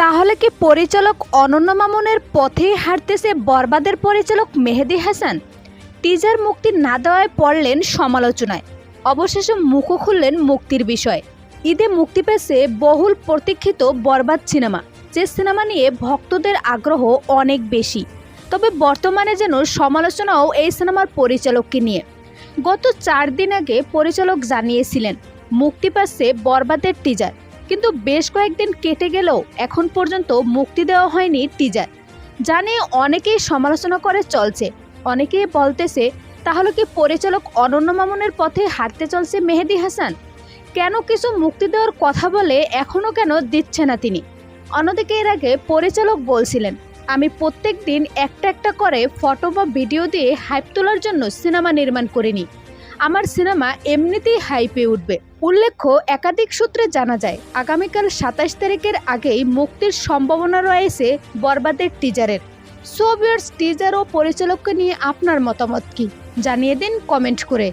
তাহলে কি পরিচালক অনন্য মামুনের পথেই হাঁটতেছে বরবাদের পরিচালক মেহেদী হাসান? টিজার মুক্তি না দেওয়ায় পড়লেন সমালোচনায়, অবশেষে মুখও খুললেন মুক্তির বিষয়। ঈদে মুক্তি পেয়েছে বহুল প্রতীক্ষিত বরবাদ সিনেমা, যে সিনেমা নিয়ে ভক্তদের আগ্রহ অনেক বেশি। তবে বর্তমানে যেন সমালোচনাও এই সিনেমার পরিচালককে নিয়ে। গত 4 দিন আগে পরিচালক জানিয়েছিলেন মুক্তি পাচ্ছে বরবাদের টিজার, কিন্তু বেশ কয়েকদিন কেটে গেলেও এখন পর্যন্ত মুক্তি দেওয়া হয়নি টিজার। জানে অনেকেই সমালোচনা করে চলছে, অনেকেই বলতেছে তাহলে কি পরিচালক অনন্য মামুনের পথে হাঁটতে চলছে মেহেদী হাসান? কেন কিছু মুক্তি দেওয়ার কথা বলে এখনও কেন দিচ্ছে না তিনি? অন্যদিকে এর আগে পরিচালক বলছিলেন, আমি প্রত্যেক দিন একটা একটা করে ফটো বা ভিডিও দিয়ে হাইপ তোলার জন্য সিনেমা নির্মাণ করিনি, আমার সিনেমা এমনিতেই হাইপে উঠবে। উল্লেখ্য, একাধিক সূত্রে জানা যায় আগামীকাল 27 তারিখের আগেই মুক্তির সম্ভাবনা রয়েছে বরবাদের টিজারের। সো ভিউয়ার্স, টিজার ও পরিচালককে নিয়ে আপনার মতামত কি জানিয়ে দিন কমেন্ট করে।